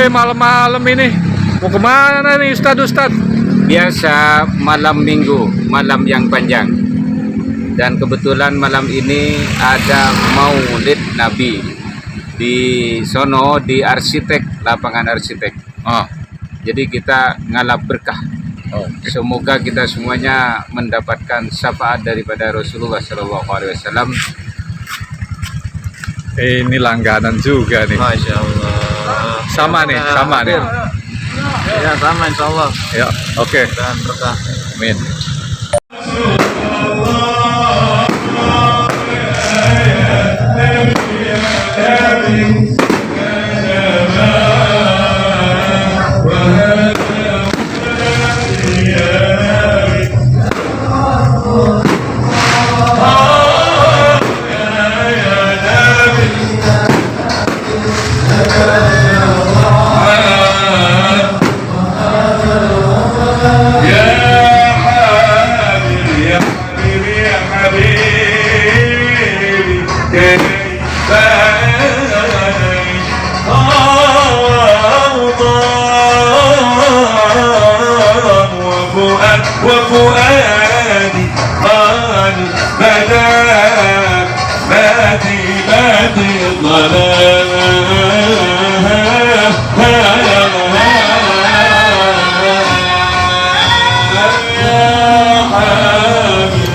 malam-malam ini. Mau kemana nih Ustadz? Biasa malam minggu, malam yang panjang. Dan kebetulan malam ini ada Maulid Nabi di sono, di arsitek, lapangan arsitek. Jadi kita ngalap berkah. Semoga kita semuanya mendapatkan syafaat daripada Rasulullah SAW. Ini langganan juga nih. Masya Allah. Sama nih. Ya sama insya Allah. Ya, oke. Dan berkah. Amin. وفؤادي قال بادي الظلام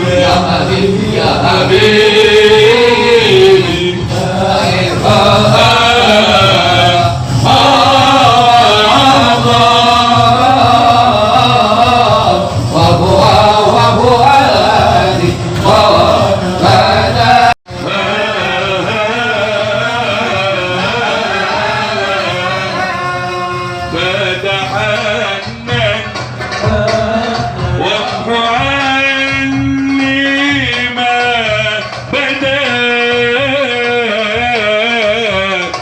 يا حبيبي يا حبيبي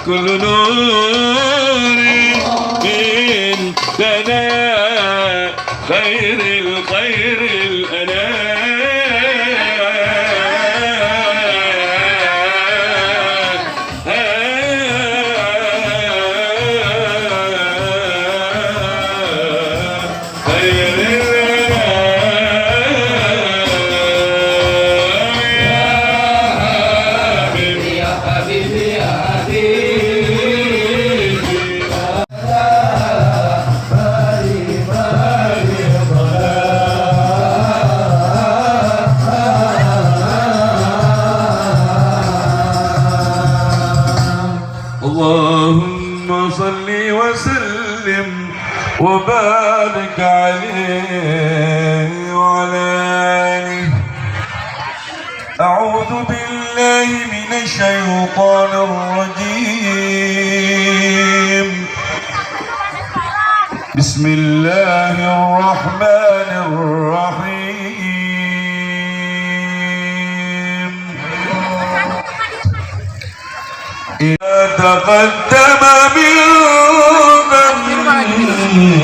كل نور من سنا خير اللهم صل وسلم وبارك عليه وعلى آله. أعوذ بالله من الشيطان الرجيم. بسم الله الرحمن الرحيم. إذا تقدم من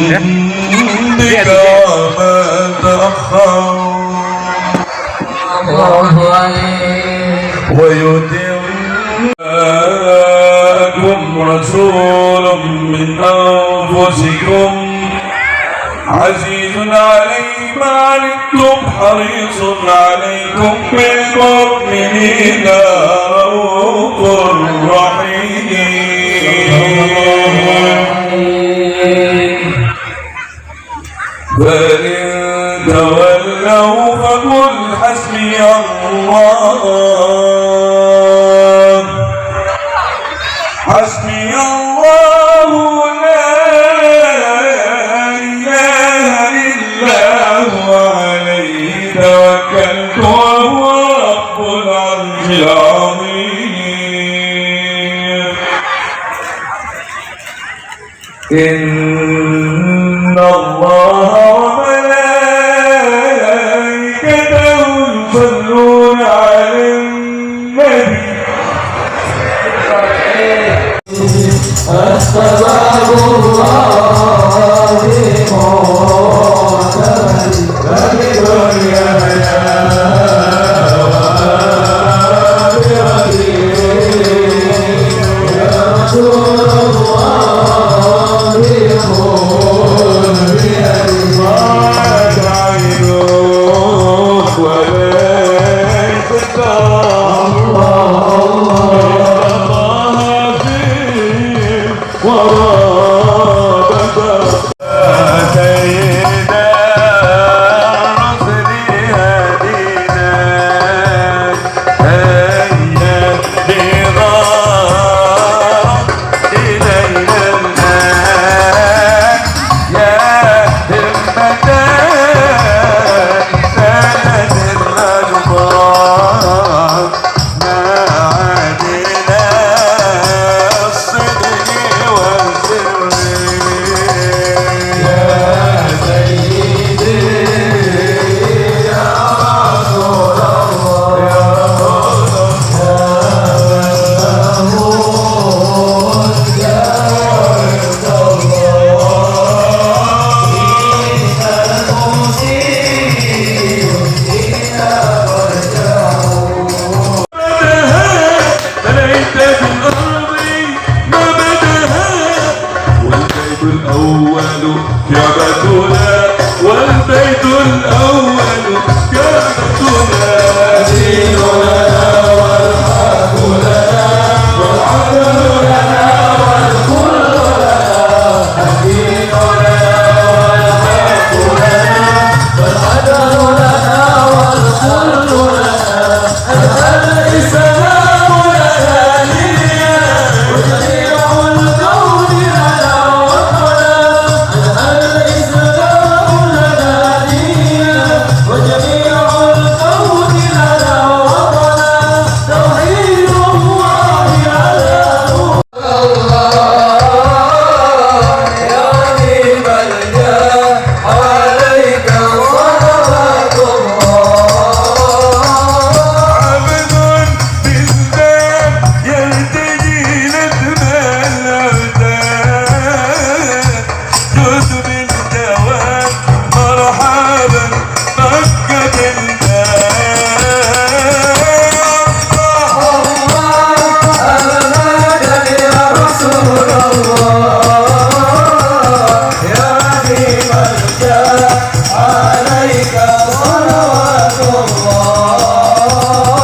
ذنبك وما تأخر ويتمكم رسول من أنفسكم عزيز عليه ما عنتم حريص عليكم بالمؤمنين رؤوف رحيم. فإن تولوا فقل حسبي الله حسبي الله لا إله إلا هو عليه توكلت وهو رب العرش العظيم. إن الله وملائكته يصلون على النبي. السلام الله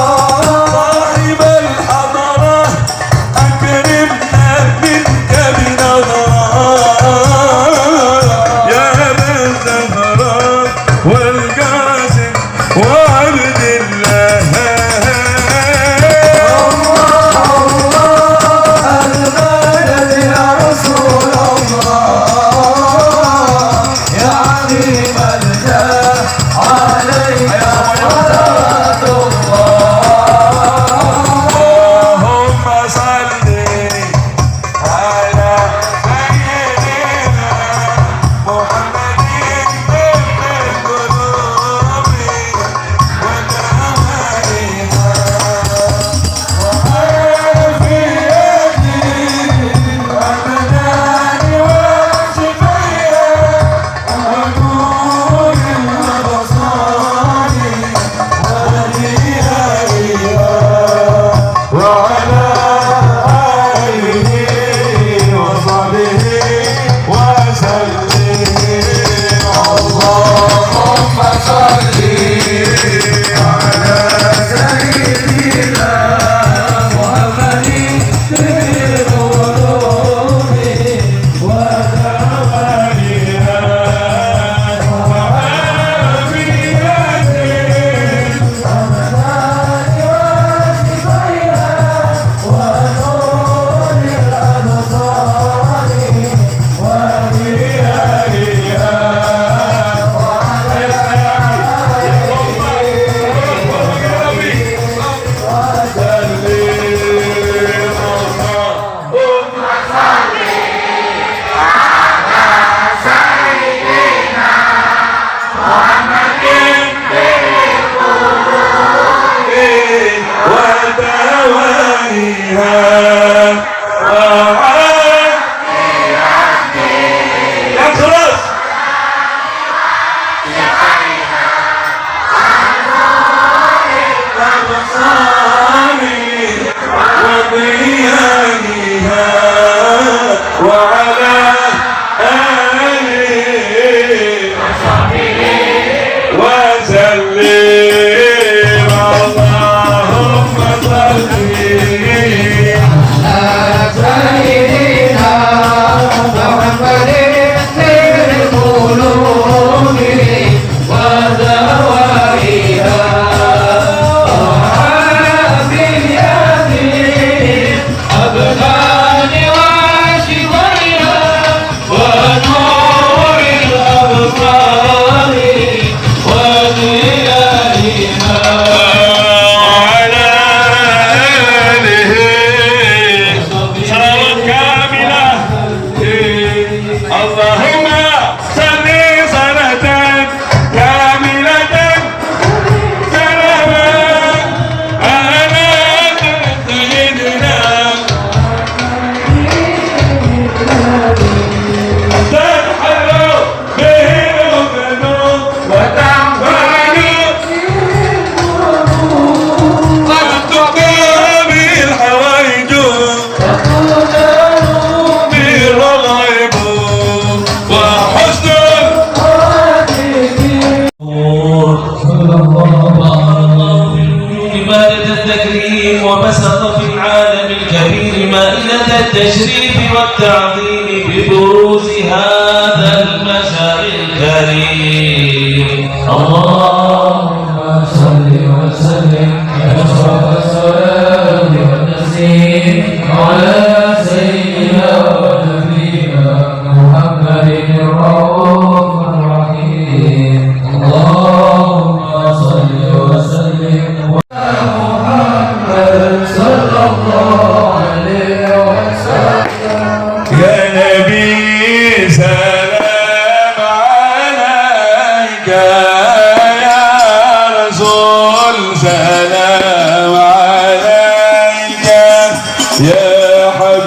صاحب الحضرة أكرمنا منك بنظرة يا أبا الزهراء والقاسم وعبد الله اللهم صل على سيدنا محمد طب القلوب ودوائها وعافية الأبدان وشفيها ونور الأبصار وديائها وعلى آله وصحبه وسلم اللهم صل على سيدنا محمد في القلوب ودوائها وعافية وعلى آله وسلم اللهم صل وعلى آله صلاة كاملة اللهم صل صلاة كاملة سلاما على سيدنا تنحل به الذنوب وتنفعل وتقضى به الحوائج بالرغائب وحسن عبادة التكريم وبسط في العالم الكبير مائدة التشريف والتعظيم ببروز هذا المشاء الكريم. اللهم صل وسلم أشرف الصلاة والتسليم على سيدنا ونبينا محمد الرؤوف الرحيم. اللهم صل وسلم يا نبي سلام عليك يا رسول سلام عليك يا حبيب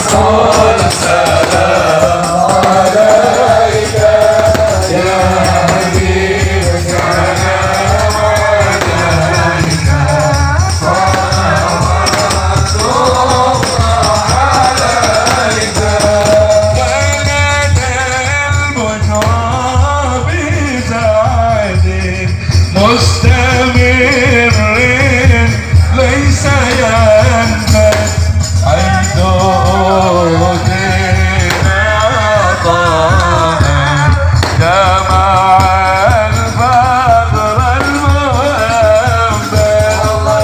رسول السلام عليك يا حبيب السلام عليك صلوات الله عليك كانت البشرى بسعد مستمر ليس ينفد حيث أوتينا طه جمع الفضل المؤبد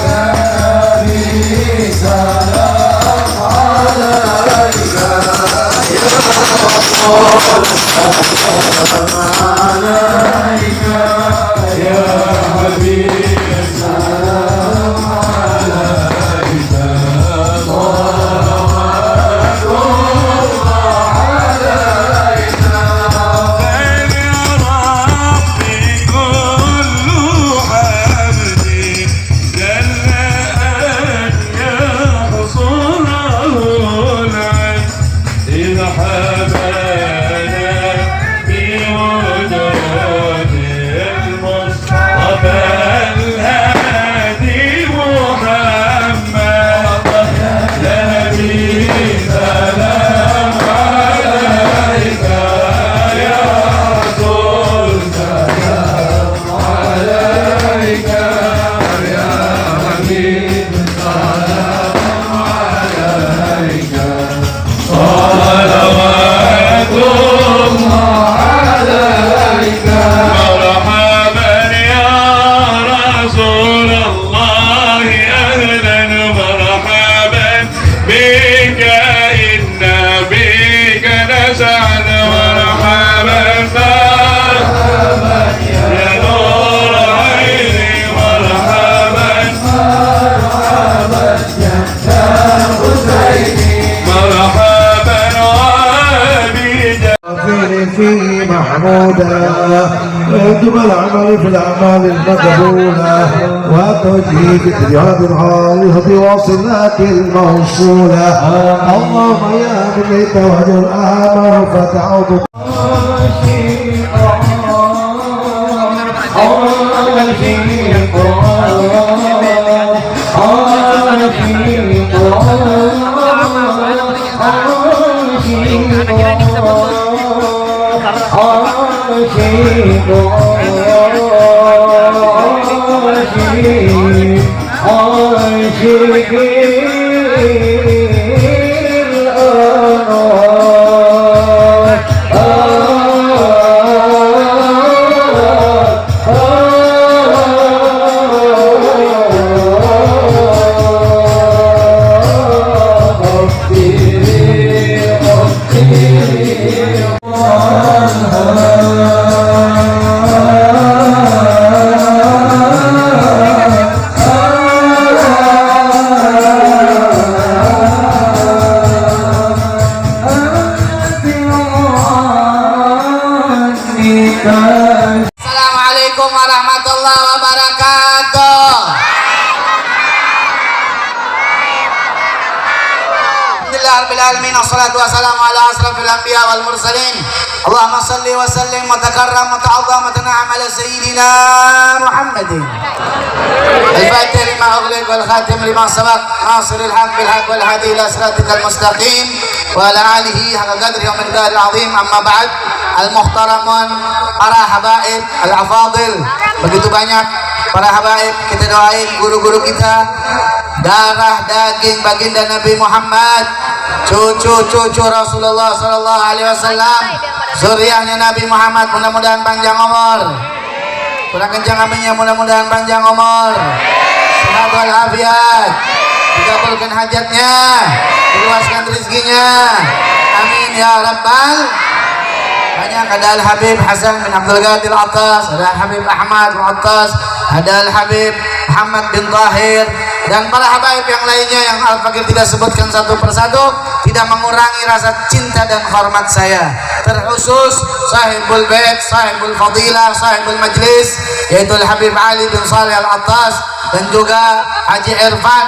يا نبي سلام عليك يا رسول سلام عليك يا حبيب سلام عليك صلوات الله عليك بل يا ربي كل حمد جل أن يحصره العين إذ حبانا بوجود المصطفى الهادي محمد يا نبي سلام عليك يا رسول سلام عليك يا حبيب سلام عليك صلوات الله عليك مرحبا يا رسول الله أهلا مرحبا بك إنا بك نسعد مرحبا مرحبا يا نور عيني مرحبا مرحبا يا حسيني مرحبا وبجاه في محمودا يجب العمل في الأعمال المقبولة وتوجيه الجهاد العارف بوصلات الموصولة اللهم يا من توجه الآمر فتعود Assalamualaikum warahmatullahi wabarakatuh. Alhamdulillahirabbil alamin wassalatu wassalamu ala asrafil anbiya wal mursalin. Allahumma salli wa sallim wa takarram wa ta'azzam wa tan'am ala sayyidina Muhammadin. Al-Fatih lima ughliq wal khatim lima sabaq nasiril haq bil haq wal hadi ila siratikal mustaqim wa ala alihi haqqa qadri wa miqdaril azim. Amma ba'd. Al-muhtaramun, para habaib, al-afadil, begitu banyak para habaib, kita doain guru-guru kita, darah daging baginda Nabi Muhammad, cucu Rasulullah sallallahu alaihi wasallam, zuriyahnya Nabi Muhammad, mudah-mudahan panjang umur, kurang kencang aminnya, mudah-mudahan panjang umur, sehat walafiat, dikabulkan hajatnya, diluaskan rezekinya, amin ya rabbal. Banyak, ada Al-Habib Hasan bin Abdul Qadir Attas, ada Al-Habib Ahmad bin Attas, ada Al-Habib Muhammad bin Tahir, dan para habaib yang lainnya yang Al-Fakir tidak sebutkan satu persatu, tidak mengurangi rasa cinta dan hormat saya. Terkhusus sahibul bait, sahibul fadilah, sahibul majlis, yaitu Al-Habib Ali bin Saleh Al-Attas, dan juga Haji Irfan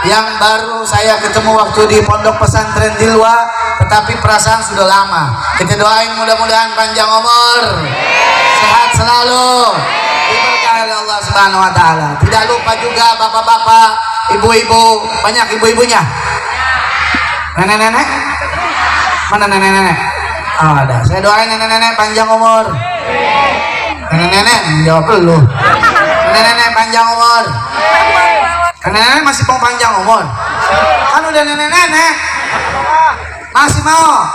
yang baru saya ketemu waktu di pondok pesantren Dilwa, tetapi perasaan sudah lama. Kita doain mudah-mudahan panjang umur, sehat selalu, diberkahi oleh Allah Subhanahu wa taala. Tidak lupa juga bapak-bapak, ibu-ibu, banyak ibu-ibunya. Nenek-nenek? Mana nenek-nenek? Oh, ada. Saya doain nenek-nenek panjang umur. Nenek-nenek jawab lu. Nenek-nenek panjang umur. Nenek-nenek masih mau panjang umur. Kan udah nenek-nenek. Masih mau?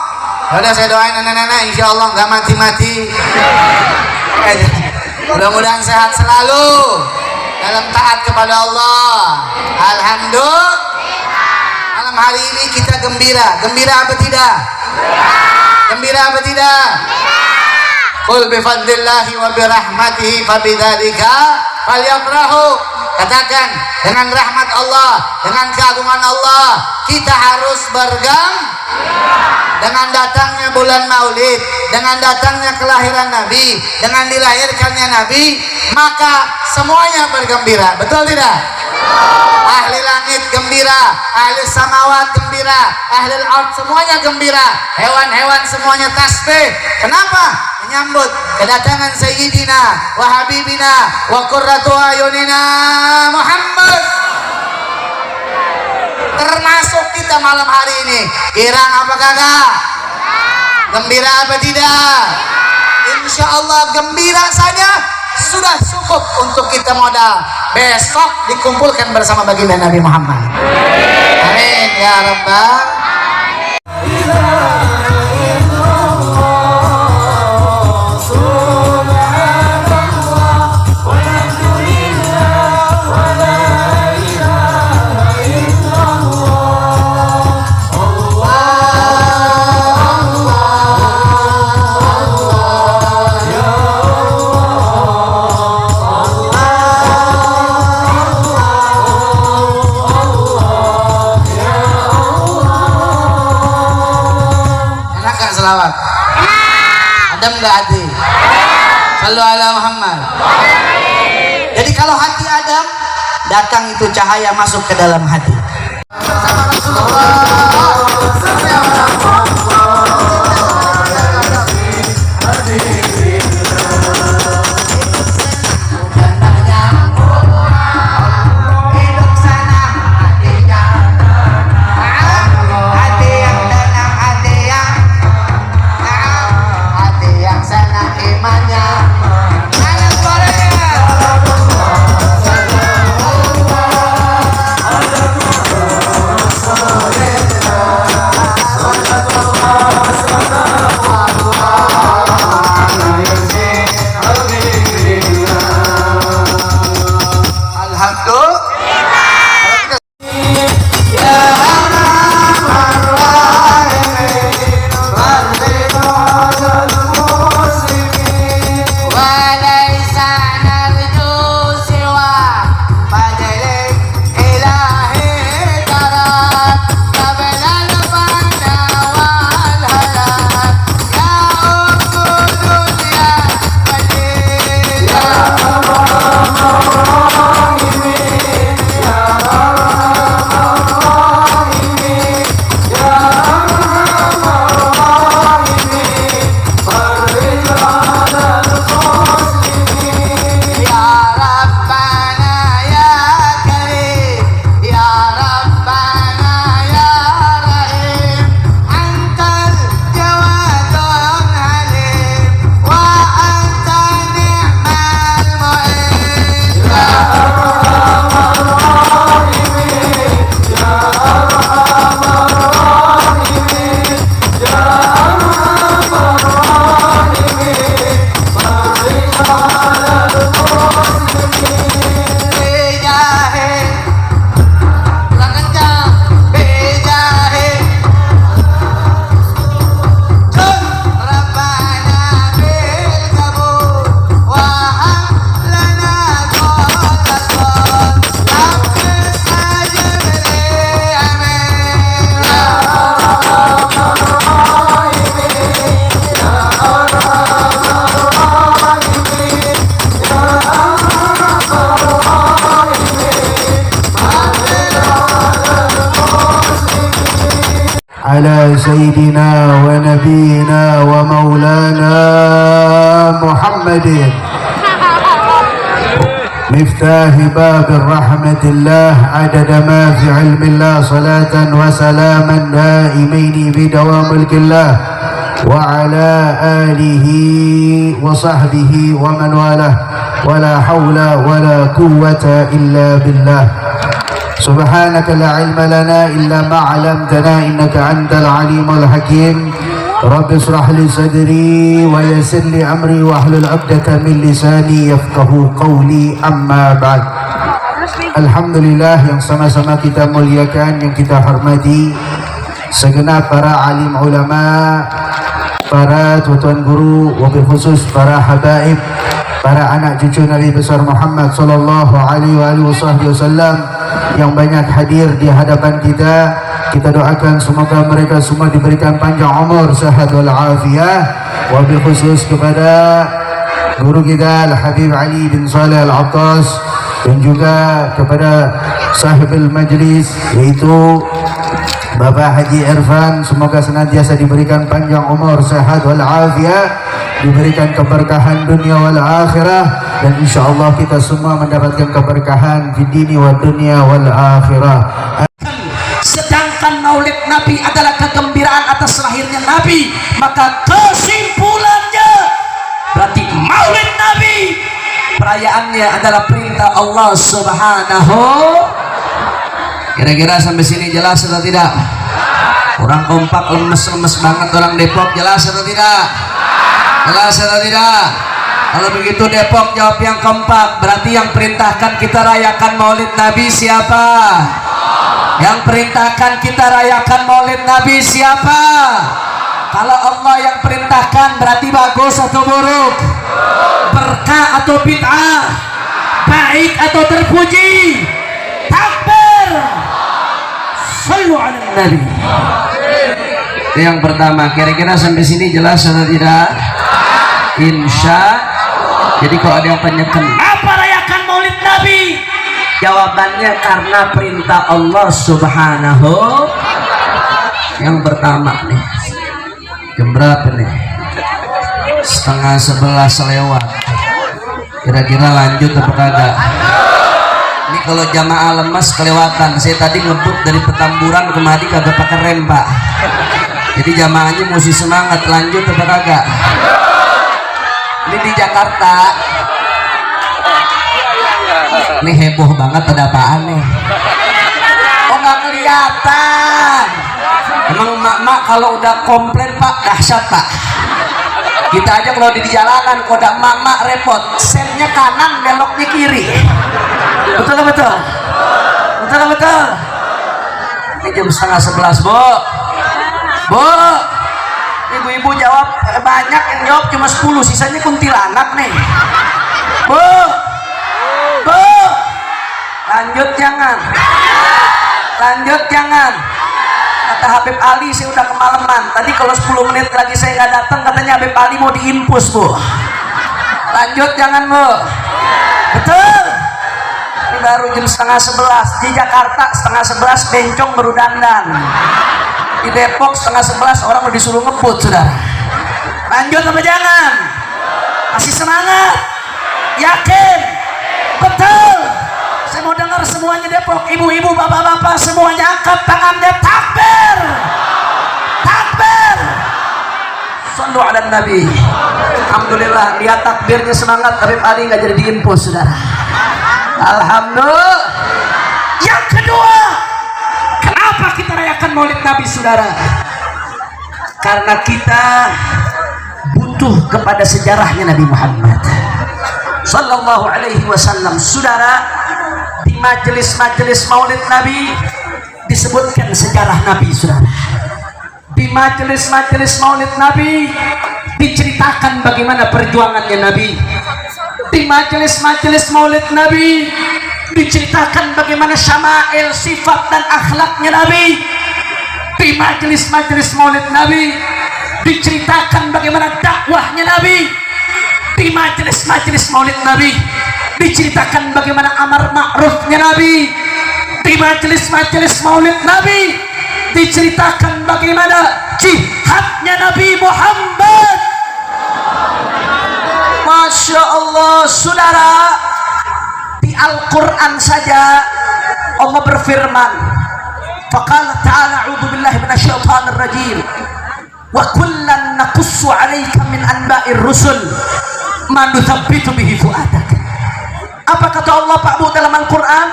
Udah saya doain nenek-nenek insya Allah nggak mati-mati. Mudah-mudahan sehat selalu dalam taat kepada Allah. Alhamdulillah. Malam hari ini kita gembira. Gembira apa tidak? Gembira apa tidak? Qul bifadlillahi wa birahmatihi fabidzalika falyafrahu. Katakan, dengan rahmat Allah, dengan keagungan Allah, kita harus dengan datangnya bulan Maulid, dengan datangnya kelahiran Nabi, dengan dilahirkannya Nabi, maka semuanya bergembira. Betul tidak? Ahli langit gembira, ahli samawat gembira, ahli al-ard semuanya gembira, hewan-hewan semuanya tasbih. Kenapa? Menyambut kedatangan Sayyidina wa Habibina wa qurratu ayunina Muhammad. Termasuk kita malam hari ini. Girang apa kagak? Gembira apa tidak? Insya Allah gembira saja sudah cukup untuk kita modal. Besok dikumpulkan bersama baginda Nabi Muhammad. Amin ya Rabbal. Selawat. Adem nggak hati? Sallu ala Muhammad. Jadi kalau hati adem, datang itu cahaya masuk ke dalam hati. Sama Rasulullah. على سيدنا ونبينا ومولانا محمد مفتاح باب الرحمة الله عدد ما في علم الله صلاة وسلاما دائمين بدوام ملك الله وعلى آله وصحبه ومن والاه ولا حول ولا قوة إلا بالله سبحانك لا علم لنا إلا ما علمتنا إنك أنت العليم الحكيم رب اشرح لي صدري ويسر لي أمري واحلل عقدة من لساني يفقه قولي أما بعد. Alhamdulillah yang sama-sama kita muliakan, yang kita hormati segenap para alim ulama, para tuan guru, wabil khusus para habaib, para anak cucu Nabi besar Muhammad sallallahu alaihi wasallam yang banyak hadir di hadapan kita. Kita doakan semoga mereka semua diberikan panjang umur, sehat wal afiah. Wabil khusus kepada guru kita Al-Habib Ali bin Saleh Al-Attas dan juga kepada sahibul majlis yaitu Bapak Haji Irfan, semoga senantiasa diberikan panjang umur, sehat wal afiah, diberikan keberkahan dunia wal akhirah, dan insyaallah kita semua mendapatkan keberkahan di dini wa dunia wal akhirah. Sedangkan maulid Nabi adalah kegembiraan atas lahirnya Nabi, maka kesimpulannya berarti maulid Nabi perayaannya adalah perintah Allah Subhanahu. Kira-kira sampai sini jelas atau tidak? Orang kompak, lemes banget orang Depok, jelas atau tidak? Jelas atau tidak? Kalau begitu Depok jawab yang kompak, berarti yang perintahkan kita rayakan maulid Nabi siapa? Yang perintahkan kita rayakan maulid Nabi siapa? Kalau Allah yang perintahkan berarti bagus atau buruk? Berkah atau bid'ah? Baik atau terpuji? Takbir! Sallu ala Nabi. Itu yang pertama. Kira-kira sampai sini jelas atau tidak? Insya. Jadi kalau ada yang tanya kenapa rayakan maulid Nabi, jawabannya karena perintah Allah Subhanahu. Yang pertama nih, jam berapa nih? 10:30 lewat. Kira-kira lanjut apa kagak? Ini kalau jamaah lemas kelewatan. Saya tadi ngebut dari Petamburan kemari kagak pakai rem pak. Jadi jamaahnya mesti semangat, lanjut apa kagak? Ini di Jakarta. Ini heboh banget, ada apaan nih? Oh nggak kelihatan. Emang emak-emak kalau udah komplain pak dahsyat pak. Kita aja kalau di jalanan kalau ada emak-emak repot, sennya kanan beloknya kiri. Betul nggak betul? Betul nggak betul? Ini jam 10:30 bu. Bu, ibu-ibu jawab banyak, yang jawab cuma 10, sisanya kuntilanak nih. Bu, bu, lanjut jangan, lanjut jangan. Kata Habib Ali, saya udah kemalaman. Tadi kalau 10 menit lagi saya nggak datang, katanya Habib Ali mau diinfus bu. Lanjut jangan bu. Betul. Ini baru jam 10:30 di Jakarta, 10:30 bencong baru dandan. Di Depok 10:30 orang udah disuruh ngebut sudah. Lanjut apa jangan? Masih semangat? Yakin? Betul? Saya mau dengar semuanya Depok, ibu-ibu, bapak-bapak semuanya angkat tangannya, takbir, takbir. Sallu ala Nabi. Alhamdulillah, lihat takbirnya semangat. Habib Ali nggak jadi diinfus saudara. Alhamdulillah. Yang kedua, kenapa kita rayakan maulid Nabi saudara? Karena kita butuh kepada sejarahnya Nabi Muhammad sallallahu alaihi wasallam saudara. Di majelis-majelis maulid Nabi disebutkan sejarah Nabi saudara. Di majelis-majelis maulid Nabi diceritakan bagaimana perjuangannya Nabi. Di majelis-majelis maulid Nabi diceritakan bagaimana syama'il, sifat dan akhlaknya Nabi. Di majelis-majelis maulid Nabi diceritakan bagaimana dakwahnya Nabi. Di majelis-majelis maulid Nabi diceritakan bagaimana amar ma'rufnya Nabi. Di majelis-majelis maulid Nabi diceritakan bagaimana jihadnya Nabi Muhammad. Masya Allah, saudara, di Al-Quran saja Allah berfirman, faqala ta'ala a'udzu billahi minasyaitonir rajim wa kullan naqussu 'alaika min anba'ir rusul ma nuthabbitu bihi fu'adak. Apa kata Allah Pak Bu dalam Al-Quran?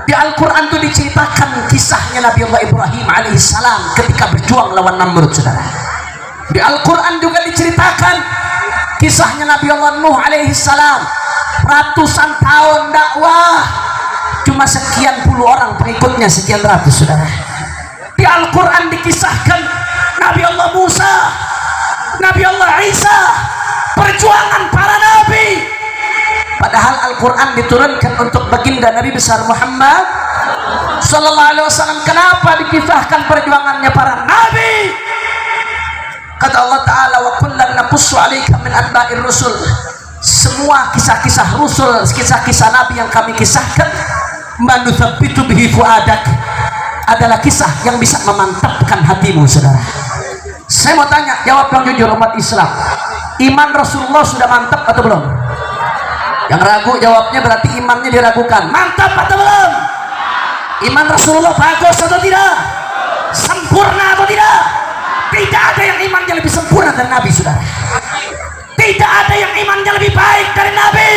Di Al-Quran itu diceritakan kisahnya Nabi Allah Ibrahim alaihissalam ketika berjuang lawan Namrud, saudara. Di Al-Quran juga diceritakan kisahnya Nabi Allah Nuh alaihissalam, ratusan tahun dakwah, cuma sekian puluh orang pengikutnya, sekian ratus, saudara. Di Al-Quran dikisahkan Nabi Allah Musa, Nabi Allah Isa, perjuangan para nabi. Padahal Al-Quran diturunkan untuk baginda Nabi besar Muhammad sallallahu alaihi wasallam. Kenapa dikisahkan perjuangannya para nabi? Kata Allah Ta'ala, wa kullan naqussu 'alaika min anba'ir rusul. Semua kisah-kisah rusul, kisah-kisah nabi yang kami kisahkan, man nuthabbitu bihi fu'adak, adalah kisah yang bisa memantapkan hatimu, saudara. Saya mau tanya, jawab yang jujur umat Islam. Iman Rasulullah sudah mantap atau belum? Yang ragu jawabnya berarti imannya diragukan. Mantap atau belum? Iman Rasulullah bagus atau tidak? Sempurna atau tidak? Tidak ada yang imannya lebih sempurna dari Nabi, saudara. Tidak ada yang imannya lebih baik dari Nabi.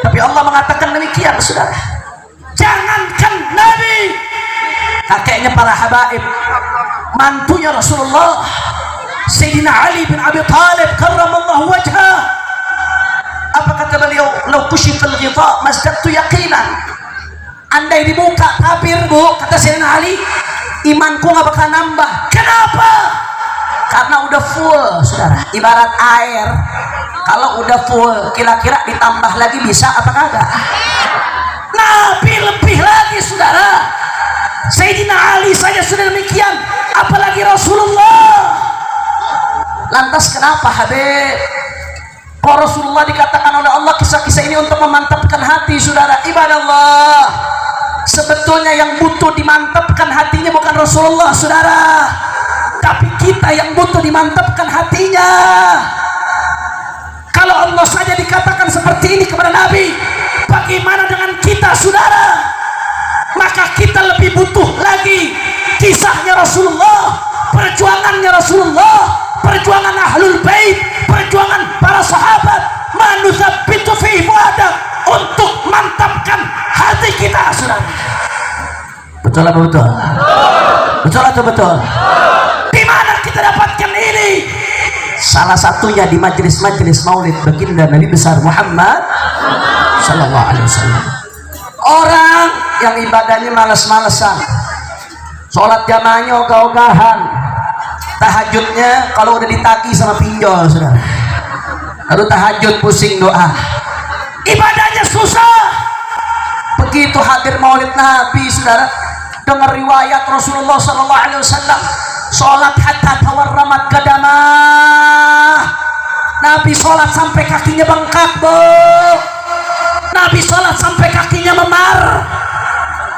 Tapi Allah mengatakan demikian, saudara. Jangankan Nabi, kakeknya para habaib, mantunya Rasulullah, Sayyidina Ali bin Abi Thalib karramallahu wajhah. Apa kata beliau? Lau kushifal ghita masdaqtu yaqinan. Andai dibuka tabir, Bu, kata Sayyidina Ali, imanku nggak bakal nambah. Kenapa? Karena udah full, saudara. Ibarat air, kalau udah full, kira-kira ditambah lagi bisa apa kagak? Nabi lebih lagi, saudara. Sayyidina Ali saja sudah demikian, apalagi Rasulullah. Lantas kenapa, Habib? Kalau Rasulullah dikatakan oleh Allah kisah-kisah ini untuk memantapkan hati, saudara. Ibadah Allah, sebetulnya yang butuh dimantapkan hatinya bukan Rasulullah, saudara, tapi kita yang butuh dimantapkan hatinya. Kalau Allah saja dikatakan seperti ini kepada Nabi, bagaimana dengan kita, saudara? Maka kita lebih butuh lagi kisahnya Rasulullah, perjuangannya Rasulullah, perjuangan Ahlul Bait, perjuangan para sahabat, manusabbitu fi fuadak, untuk mantapkan hati kita, saudara. Betul atau betul? Betul atau betul? Di mana kita dapatkan ini? Salah satunya di majelis-majelis maulid baginda Nabi besar Muhammad sallallahu alaihi wasallam. Orang yang ibadahnya malas-malesan, sholat jamaahnya ogah-ogahan, tahajudnya kalau udah ditagi sama pinjol, saudara. Lalu tahajud pusing doa, ibadahnya susah. Begitu hadir maulid Nabi, saudara, dengar riwayat Rasulullah sallallahu alaihi wasallam, sholat hatta tawarramat qadamah. Nabi sholat sampai kakinya bengkak, Bu. Nabi sholat sampai kakinya memar.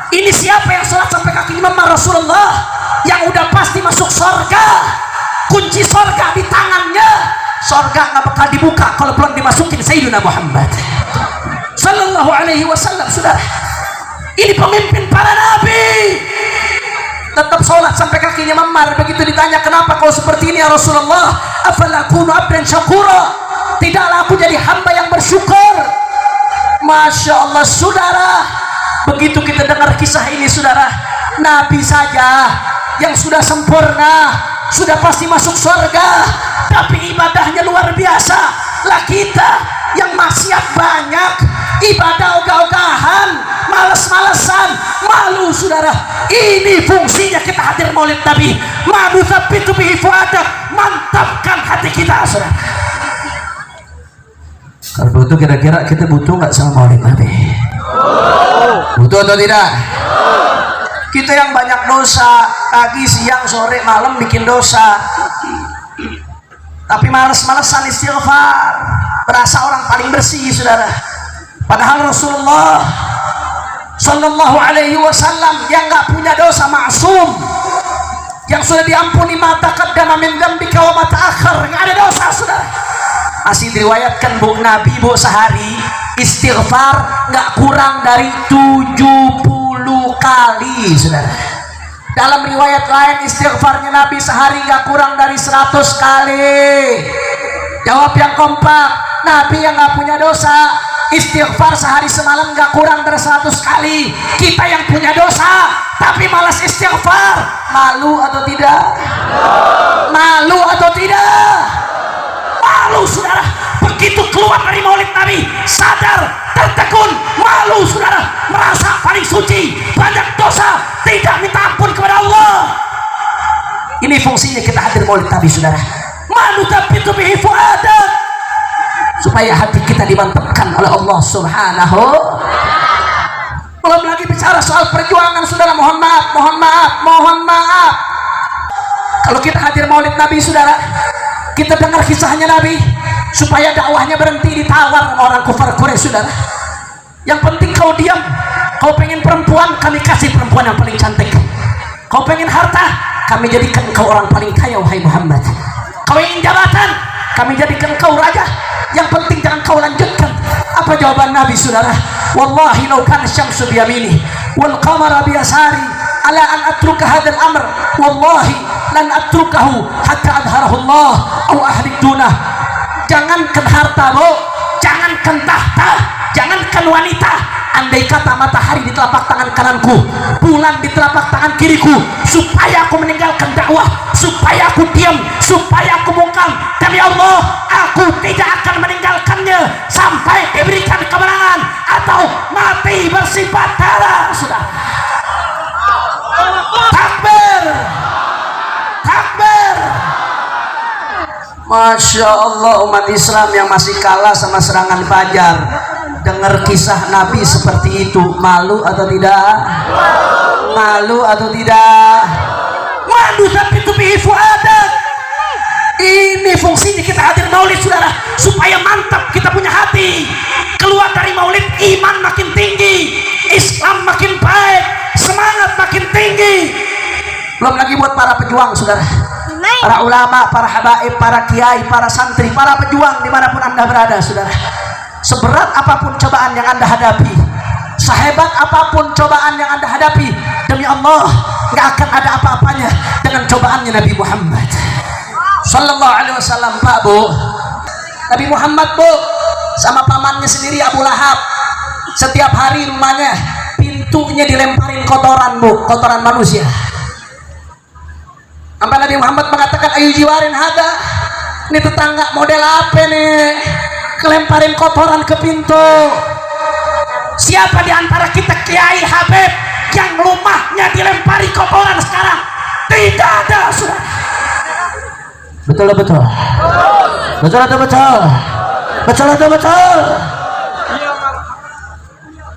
Ini siapa yang sholat sampai kakinya memar? Rasulullah, yang udah pasti masuk surga. Kunci surga di tangannya. Surga nggak bakal dibuka kalau belum dimasukin Sayyidina Muhammad sallallahu alaihi wasallam, saudara. Ini pemimpin para nabi, tetap sholat sampai kakinya memar. Begitu ditanya, kenapa kau seperti ini ya Rasulullah? Afala kunu abdan syakura, tidaklah aku jadi hamba yang bersyukur. Masya Allah, saudara. Begitu kita dengar kisah ini, saudara, Nabi saja yang sudah sempurna, sudah pasti masuk surga, tapi ibadahnya luar biasa. Lah kita yang maksiat banyak, ibadah ogah-ogahan, males-malesan, malu, saudara. Ini fungsinya kita hadir maulid Nabi, manusabbitu bihi fuadak, mantapkan hati kita, saudara. Kalau butuh, kira-kira kita butuh nggak sama maulid Nabi? Butuh atau tidak? Kita yang banyak dosa, pagi, siang, sore, malam bikin dosa, tapi males-malesan istighfar, berasa orang paling bersih, saudara. Padahal Rasulullah Sallallahu alaihi wasallam yang nggak punya dosa, maksum, yang sudah diampuni ma taqaddama min dzambika wa ma ta'akhkhar, nggak ada dosa, saudara. Masih diriwayatkan Bu, Nabi Bu sehari istighfar nggak kurang dari 70 kali, saudara. Dalam riwayat lain istighfarnya Nabi sehari nggak kurang dari 100 kali. Jawab yang kompak, Nabi yang nggak punya dosa istighfar sehari semalam nggak kurang dari 100 kali. Kita yang punya dosa tapi malas istighfar, malu atau tidak? Malu atau tidak? Malu, saudara. Begitu keluar dari maulid Nabi, sadar, tertegun, malu, saudara, merasa paling suci, banyak dosa, tidak minta ampun kepada Allah. Ini fungsinya kita hadir maulid Nabi, saudara. Malu tapi itu bihi fuadak, supaya hati kita dimantapkan oleh Allah Subhanahu. Belum lagi bicara soal perjuangan, saudara. Mohon maaf. Kalau kita hadir maulid Nabi, saudara, kita dengar kisahnya Nabi, supaya dakwahnya berhenti ditawar sama orang kufar Quraisy, saudara. Yang penting kau diam. Kau pengen perempuan, kami kasih perempuan yang paling cantik. Kau pengen harta, kami jadikan kau orang paling kaya, wahai Muhammad. Kau ingin jabatan, kami jadikan kau raja. Yang penting jangan kau lanjutkan. Apa jawaban Nabi, saudara? Wallahi law kana syamsu biyamini wal qamara biyasari ala an atruka hadzal amr, wallahi lan atrukahu hatta adharahu Allah au ahli dunah. Jangankan harta, Bu, jangankan tahta, jangankan wanita, andai kata matahari di telapak tangan kananku, bulan di telapak tangan kiriku, supaya aku meninggalkan dakwah, supaya aku diam, supaya aku bungkam, demi Allah aku tidak akan meninggalkannya sampai diberikan kemenangan atau mati bersifat darah, sudah. Takbir, takbir. Masya Allah, umat Islam yang masih kalah sama serangan fajar, dengar kisah Nabi seperti itu, malu atau tidak? Malu atau tidak? Malu tapi itu bihi fuadak. Ini fungsinya kita hadir maulid, saudara, supaya mantap kita punya hati. Keluar dari maulid iman makin tinggi, Islam makin baik, semangat makin tinggi. Belum lagi buat para pejuang, saudara, para ulama, para habaib, para kiai, para santri, para pejuang dimanapun anda berada, saudara. Seberat apapun cobaan yang anda hadapi, sehebat apapun cobaan yang anda hadapi, demi Allah nggak akan ada apa-apanya dengan cobaannya Nabi Muhammad Sallallahu Alaihi Wasallam. Pak, Bu, Nabi Muhammad, Bu, sama pamannya sendiri Abu Lahab, setiap hari rumahnya pintunya dilemparin kotoran, Bu, kotoran manusia. Sampai Nabi Muhammad mengatakan, ayu jiwarin hada, ini tetangga model apa nih, kelemparin kotoran ke pintu. Siapa di antara kita kiai habib yang rumahnya dilempari kotoran sekarang? Tidak ada, saudara. Betul betul. Betul betul betul. Betul betul betul.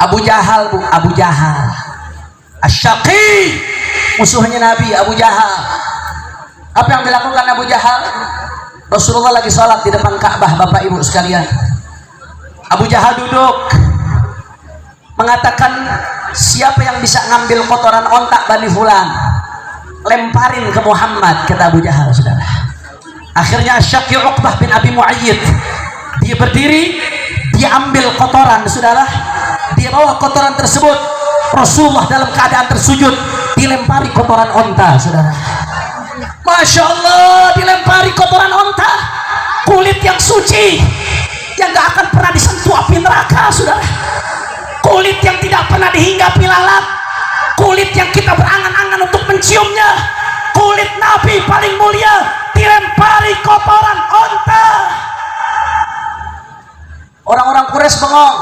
Abu Jahal, Bu, Abu Jahal, Asyaqi, musuhnya Nabi, Abu Jahal. Apa yang dilakukan Abu Jahal? Rasulullah lagi sholat di depan Ka'bah, Bapak Ibu sekalian. Abu Jahal duduk, mengatakan, siapa yang bisa ngambil kotoran ontak Bani Fulan, lemparin ke Muhammad, kata Abu Jahal, saudara. Akhirnya Syaqi Uqbah bin Abi Mu'ayyid, dia berdiri, dia ambil kotoran, saudara. Dia bawa kotoran tersebut, Rasulullah dalam keadaan tersujud dilempari kotoran onta, saudara. Masya Allah, dilempari kotoran onta, kulit yang suci, yang gak akan pernah disentuh api neraka, saudara. Kulit yang tidak pernah dihinggapi lalat, kulit yang kita berangan-angan untuk menciumnya, kulit Nabi paling mulia dilempari kotoran onta. Orang-orang Quraisy bengong.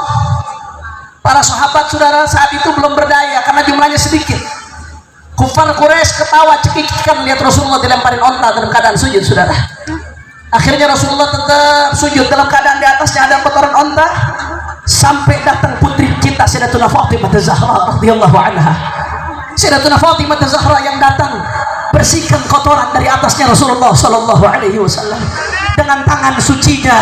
Para sahabat, saudara, saat itu belum berdaya karena jumlahnya sedikit. Kufar Quraisy ketawa cekik-cekikan lihat Rasulullah dilemparin onta dalam keadaan sujud, saudara. Akhirnya Rasulullah tetap sujud dalam keadaan di atasnya ada kotoran onta, sampai datang putri kita Sayyidatuna Fatimah Az-Zahra radhiyallahu anha. Sayyidatuna Fatimah Az-Zahra yang datang bersihkan kotoran dari atasnya Rasulullah sallallahu alaihi wasallam dengan tangan sucinya,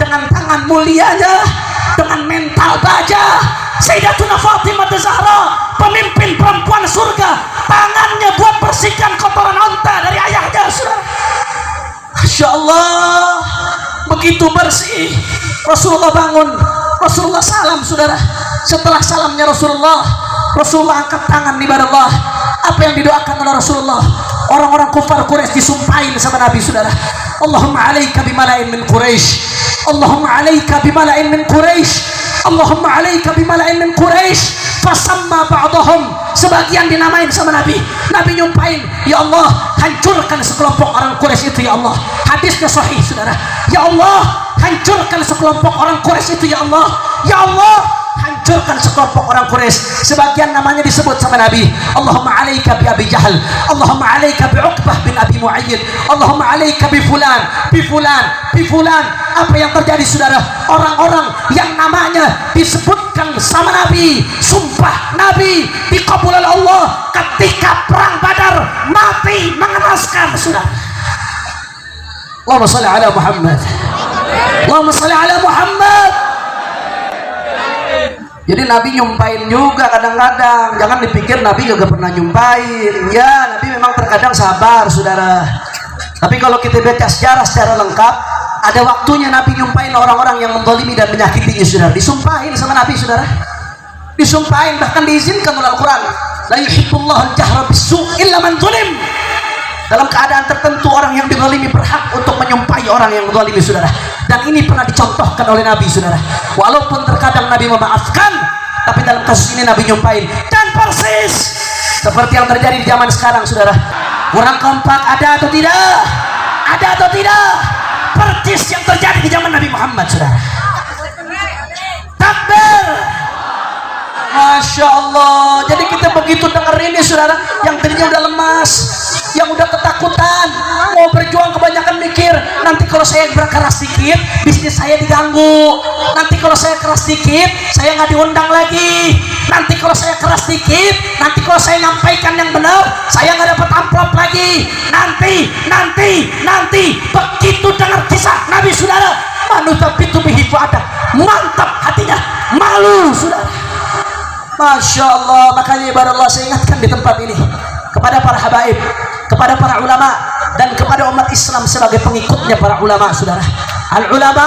dengan tangan mulianya, dengan mental baja, Sayyidatuna Fatimah Zahra, pemimpin perempuan surga, tangannya buat bersihkan kotoran onta dari ayahnya, saudara. Masya Allah, begitu bersih. Rasulullah bangun, Rasulullah salam, saudara. Setelah salamnya Rasulullah angkat tangan di badan Allah. Apa yang didoakan oleh Rasulullah? Orang-orang kufar Quraisy disumpahin sama Nabi, saudara. Allahumma alaika bimala'in min Quraisy, Allahumma alaika bimala'in min Quraisy, Allahumma alaika bimala'in min Quraisy. Fasamma ba'dahum, sebagian dinamain sama Nabi. Nabi nyumpahin, ya Allah, hancurkan sekelompok orang Quraisy itu, ya Allah. Hadisnya sahih, saudara. Ya Allah, hancurkan sekelompok orang Quraisy itu, ya Allah. Ya Allah, hancurkan sekelompok orang Quraisy. Sebagian namanya disebut sama Nabi. Allahumma alaika bi Abi Jahal, Allahumma alaika bi Uqbah bin Abi Mu'ayyid, Allahumma alaika bi fulan, bi fulan, bi fulan. Apa yang terjadi, saudara? Orang-orang yang namanya disebutkan sama Nabi, sumpah Nabi dikabul oleh Allah ketika perang Badar, mati mengenaskan, saudara. Allahumma shalli ala Muhammad, Allahumma shalli ala Muhammad. Jadi Nabi nyumpain juga kadang-kadang. Jangan dipikir Nabi juga pernah nyumpain. Ya, Nabi memang terkadang sabar, saudara. Tapi kalau kita baca sejarah secara lengkap, ada waktunya Nabi nyumpain orang-orang yang menzalimi dan menyakitinya, saudara. Disumpahin sama Nabi, saudara. Disumpahin, bahkan diizinkan oleh Al-Quran. La yuhibbullahu al-jahra bis-su' illa man zulim. Dalam keadaan tertentu orang yang dizalimi berhak untuk menyumpahi orang yang menzalimi, saudara. Dan ini pernah dicontohkan oleh Nabi, saudara. Walaupun terkadang Nabi memaafkan, tapi dalam kasus ini Nabi nyumpahin. Dan persis seperti yang terjadi di zaman sekarang, saudara. Orang keempat ada atau tidak? Ada atau tidak? Persis yang terjadi di zaman Nabi Muhammad, saudara. Takbir. Masya Allah. Jadi kita begitu dengar ini, saudara, yang tadinya udah lemas, yang udah ketakutan, mau berjuang kebanyakan mikir, nanti kalau saya berkeras sedikit bisnis saya diganggu, nanti kalau saya keras sedikit saya nggak diundang lagi, nanti kalau saya keras sedikit, nanti kalau saya nyampaikan yang benar saya nggak dapat amplop lagi, nanti begitu dengar kisah Nabi, saudara, manusia itu bihifu ada, mantap hatinya, malu, saudara. Masya Allah. Makanya ibadah Allah, saya ingatkan di tempat ini kepada para habaib, kepada para ulama, dan kepada umat Islam sebagai pengikutnya para ulama, saudara. Al-ulama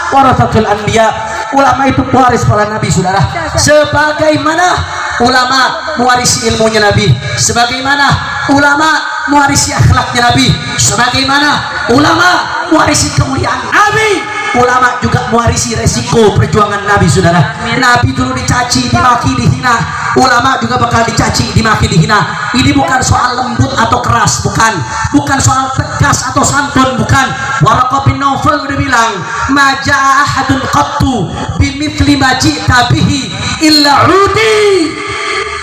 warathatul anbiya. Ulama itu pewaris para nabi, saudara. Sebagaimana ulama mewarisi ilmunya Nabi, sebagaimana ulama mewarisi akhlaknya Nabi, sebagaimana ulama mewarisi kemuliaan Nabi, ulama juga mewarisi resiko perjuangan Nabi, saudara. Nabi dulu dicaci, dimaki, dihina. Ulama juga bakal dicaci, dimaki, dihina. Ini bukan soal lembut atau keras, bukan. Bukan soal tegas atau santun, bukan. Waraqah bin Naufal udah bilang, ma ja'a ahadun qattu bimithli ma ji'ta bihi illa udi.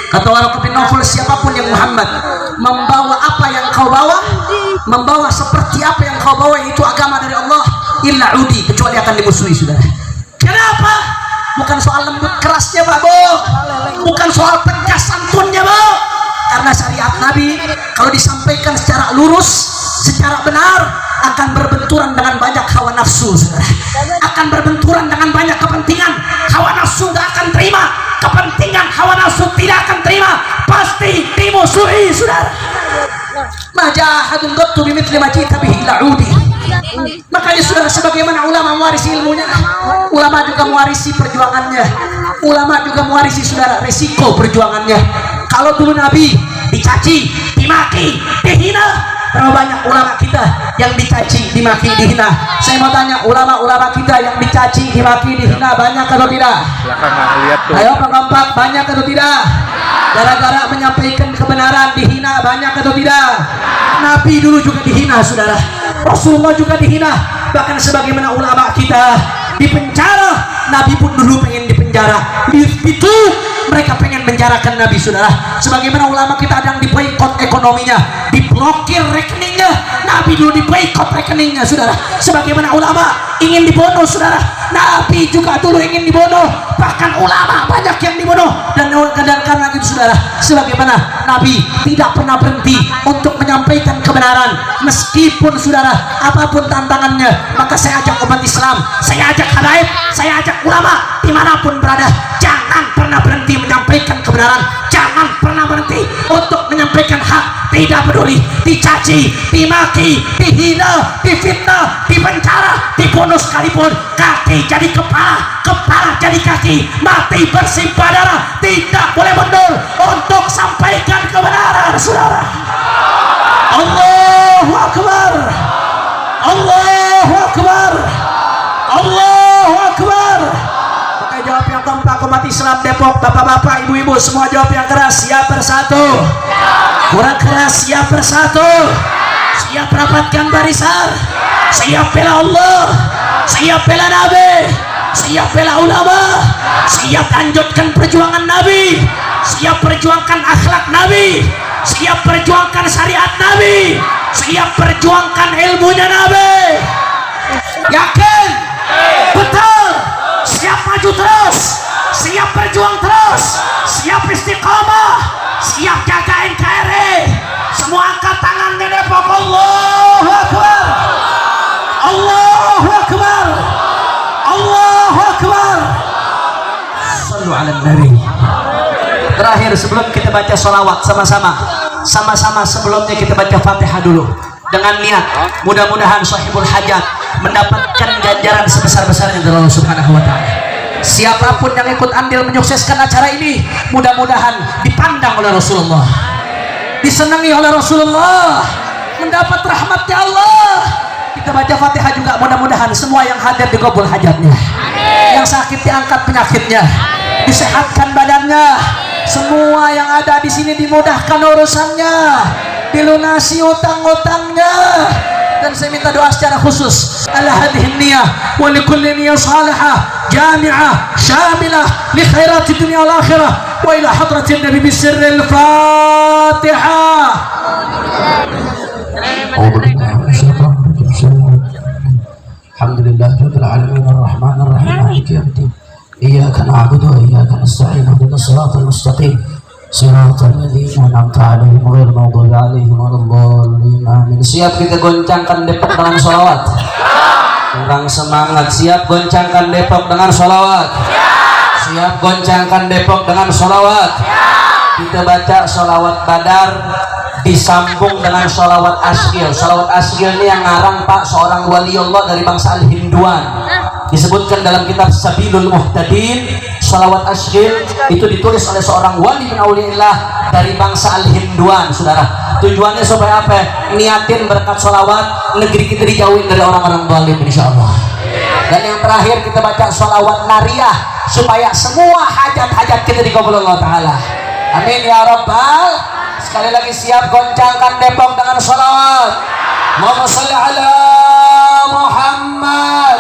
Kata Waraqah bin Naufal, siapapun yang Muhammad membawa apa yang kau bawa, membawa seperti apa yang kau bawa, itu agama dari Allah, illa udi, kecuali akan dimusuhi, saudara. Kenapa? Bukan soal lembut kerasnya, Pak Bo, bukan soal tegas santunnya, Bo, karena syariat Nabi kalau disampaikan secara lurus, secara benar, akan berbenturan dengan banyak hawa nafsu, saudara. Akan berbenturan dengan banyak kepentingan. Hawa nafsu gak akan terima, kepentingan hawa nafsu tidak akan terima, pasti dimusuhi, saudara. Majahadun qattu bimithli ma ji'ta bihi illa udi. Makanya, saudara, sebagaimana ulama mewarisi ilmunya, ulama juga mewarisi perjuangannya, ulama juga mewarisi, saudara, resiko perjuangannya. Kalau dulu Nabi dicaci, dimaki, dihina, terlalu banyak ulama kita yang dicaci, dimaki, dihina. Saya mau tanya, ulama-ulama kita yang dicaci, dimaki, dihina banyak atau tidak? Ayo Pak, banyak atau tidak? Gara-gara menyampaikan kebenaran dihina banyak atau tidak? Nabi dulu juga dihina, saudara. Rasulullah juga dihina. Bahkan sebagaimana ulama kita dipenjara, Nabi pun dulu pengen dipenjara. Itu mereka pengen menjarakan Nabi, saudara. Sebagaimana ulama kita ada yang diboikot ekonominya, diblokir rekeningnya, Nabi dulu diboikot rekeningnya, saudara. Sebagaimana ulama ingin dibunuh saudara. Nabi juga dulu ingin dibunuh, bahkan ulama banyak yang dibunuh. Dan karena itu saudara, sebagaimana Nabi tidak pernah berhenti untuk menyampaikan kebenaran meskipun saudara apapun tantangannya. Maka saya ajak umat Islam, saya ajak habaib, saya ajak ulama dimanapun berada, jangan pernah berhenti menyampaikan kebenaran, jangan pernah berhenti untuk menyampaikan hak. Tidak peduli dicaci, dimaki, dihina, difitnah, dipenjara, dibunuh sekalipun, kaki jadi kepala, kepala jadi kaki, mati bersimpah darah, tidak boleh mundur untuk sampaikan kebenaran saudara. Allahu Akbar, Allahu Akbar, Allahu Akbar. Pakai jawab yang kompak umat Islam Depok, bapak-bapak, ibu-ibu semua jawab yang keras, siap bersatu. Kurang keras, siap bersatu, siap rapatkan barisan, siap bela Allah, siap bela Nabi, siap bela ulama, siap lanjutkan perjuangan Nabi, siap perjuangkan akhlak Nabi, siap perjuangkan syariat Nabi, siap perjuangkan ilmunya Nabi. Yakin? Betul? Siap maju terus, siap berjuang terus, siap istiqamah, siap jaga NKRI. Semua angkat tangan di Depok. Allahu Akbar, Allahu Akbar, Allahu Akbar. Sallu ala Nabi. Terakhir sebelum kita baca sholawat sama-sama sebelumnya kita baca Fatihah dulu dengan niat mudah-mudahan sahibul hajat mendapatkan ganjaran sebesar-besarnya dari Allah Subhanahu wa taala. Siapapun yang ikut andil menyukseskan acara ini mudah-mudahan dipandang oleh Rasulullah, disenangi oleh Rasulullah, mendapat rahmatnya Allah. Kita baca Fatihah juga, mudah-mudahan semua yang hadir dikabul hajatnya, yang sakit diangkat penyakitnya, disehatkan badannya, semua yang ada di sini dimudahkan urusannya, dilunasi utang-utangnya. Dan saya minta doa secara khusus, ala hadhihi niyah wa likulli niyah salihah jami'ah syamilah li khairati dunia wal akhirah wa ila hadratin nabi bisirril Fatihah. Alhamdulillahirabbil alamin arrahmanir rahim maliki yaumiddin iyyaka na'budu wa iyyaka nasta'in ihdinas siratal mustaqim siratal ladzina an'amta 'alaihim ghairil maghdubi 'alaihim waladdallin amin. Siap kita goncangkan Depok dengan sholawat? Kurang semangat. Siap goncangkan Depok dengan sholawat? Siap goncangkan Depok dengan sholawat? Kita baca sholawat Badar disambung dengan sholawat Asghil. Sholawat Asghil ini yang ngarang Pak seorang wali Allah dari bangsa Al-Hinduan. Disebutkan dalam kitab Sabilul Muhtadin, sholawat Asghil itu ditulis oleh seorang wali bin auliillah dari bangsa Al-Hinduan saudara. Tujuannya supaya apa? Niatin berkat sholawat negeri kita dijauhin dari orang-orang zalim insyaallah. Dan yang terakhir kita baca sholawat nariyah supaya semua hajat-hajat kita dikabul Allah Ta'ala. Amin ya Rabbal. Sekali lagi siap goncangkan Depok dengan sholawat. Allahumma sholli ala Muhammad.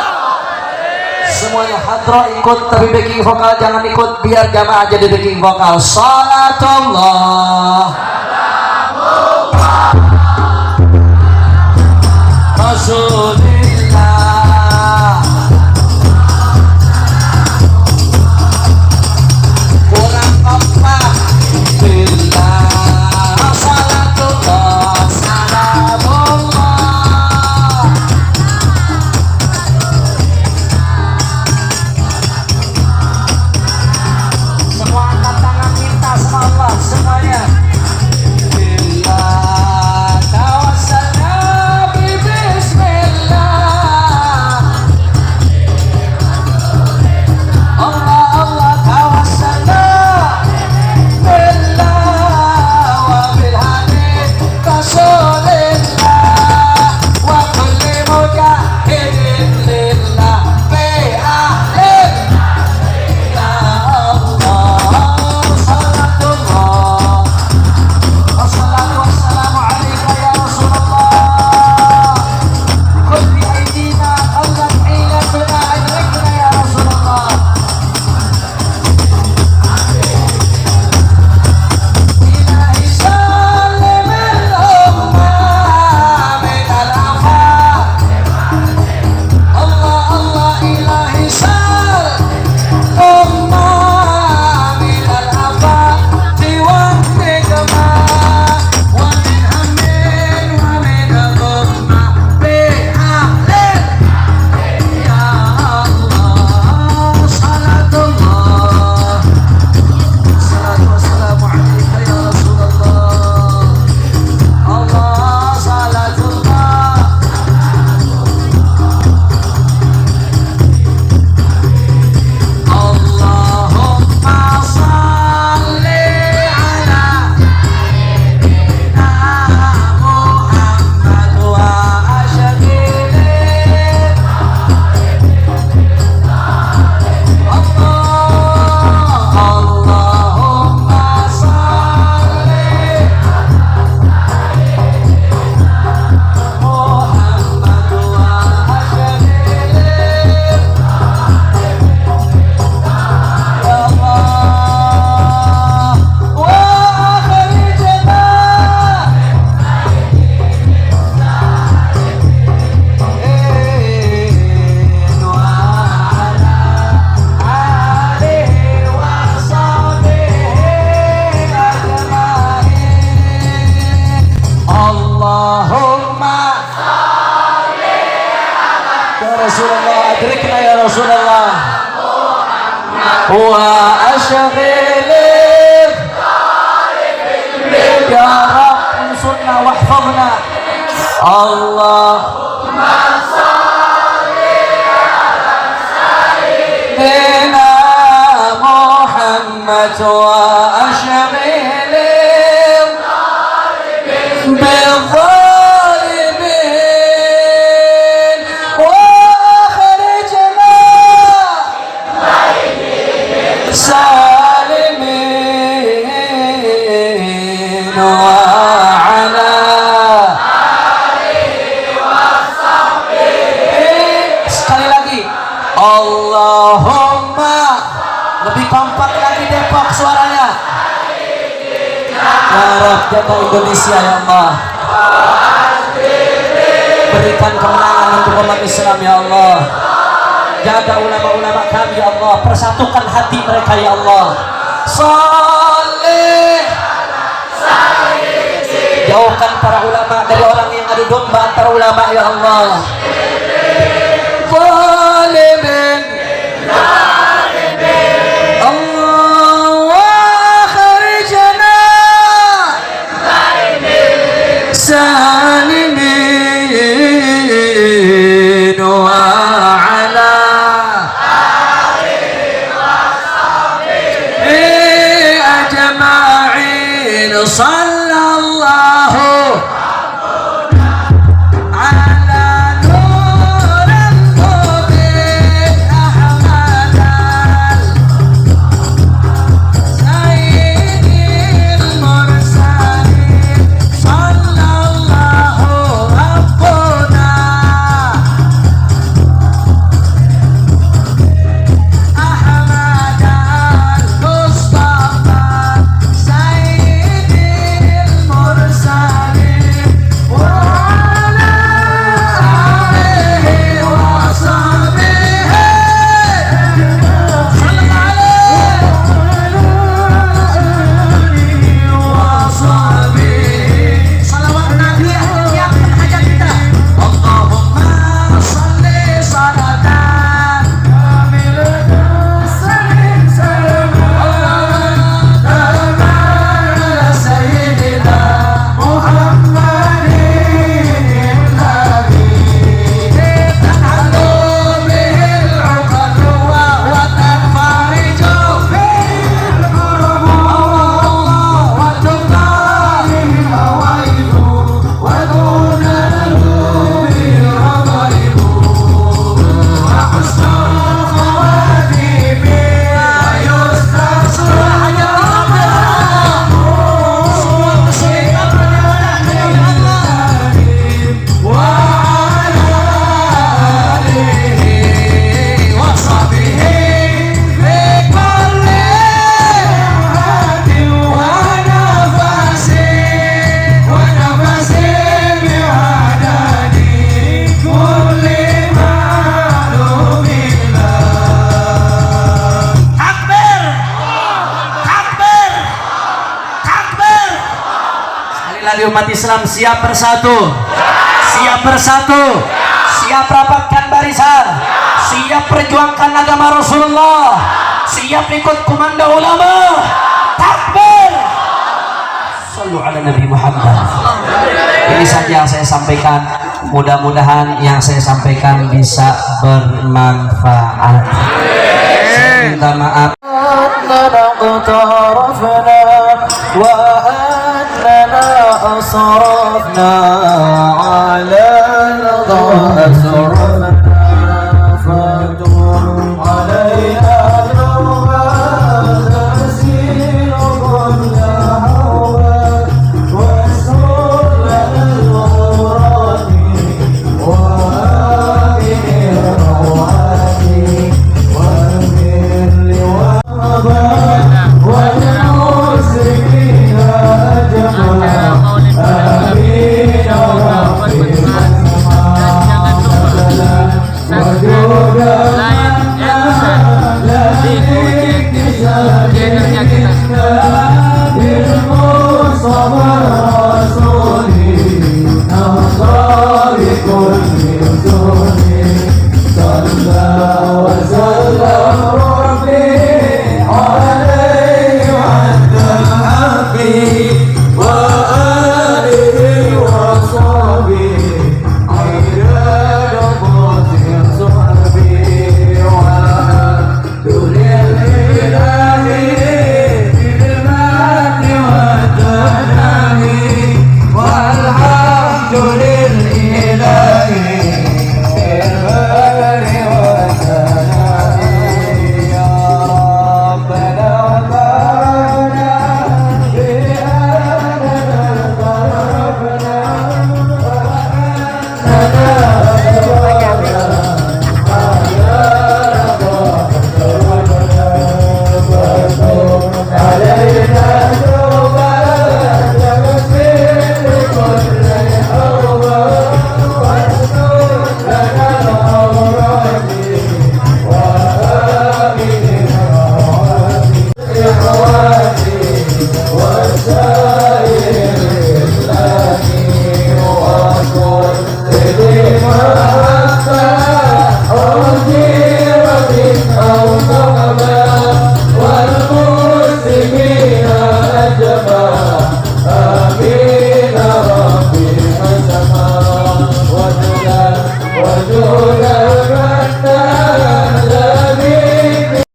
Semuanya hadroh ikut, tapi backing vokal jangan ikut, biar jamaah jadi backing vokal. Salatullah Rasulillah. Kurang kompak billah. Salatullah salamullah. Semua angkat tangan minta sama Allah semuanya. Rasulullah, adrikna ya Rasulullah. Wa ashghilin ya Rabb unsurna wahfazna. Allahumma salli ala sayyidina Muhammad wa ashghilin بالظالمين واخرجنا سالمين وعلى sekali lagi Allahumma, lebih kompak lagi Depok suaranya. Ya Rabb, jaga Indonesia ya Allah. Berikan kemenangan untuk umat Islam ya Allah. Jaga ulama-ulama kami ya Allah. Persatukan hati mereka ya Allah. Salih. Jauhkan para ulama dari orang yang adu domba antara ulama ya Allah. Zalimin. سالمين وعلى أجمعين صلى الله على نور المبين أحمد سيد المرسلين صلى الله ربنا أحمد المصطفى سيد المرسلين وعلى آله وصحبه صلى عليه وصحبه صلوات Nabi yang hajat kita. Allahumma salli salatan kamilatan salim salaman ala sayyidina Muhammadin nabi tanhalu bihil uqad wa tanfariju bihil qurub Allah wa tuqahi hawaidu wa tunalu bil radaibu wa husnul khawatimi wa yustasra Sekali lagi umat Islam siap bersatu, siap bersatu, siap rapatkan barisan, siap perjuangkan agama Rasulullah, siap ikut komando ulama. Takbir. Sallu ala Nabi Muhammad. Ini saja yang saya sampaikan. Mudah-mudahan yang saya sampaikan bisa bermanfaat. Saya minta maaf. أصرفنا على الغسر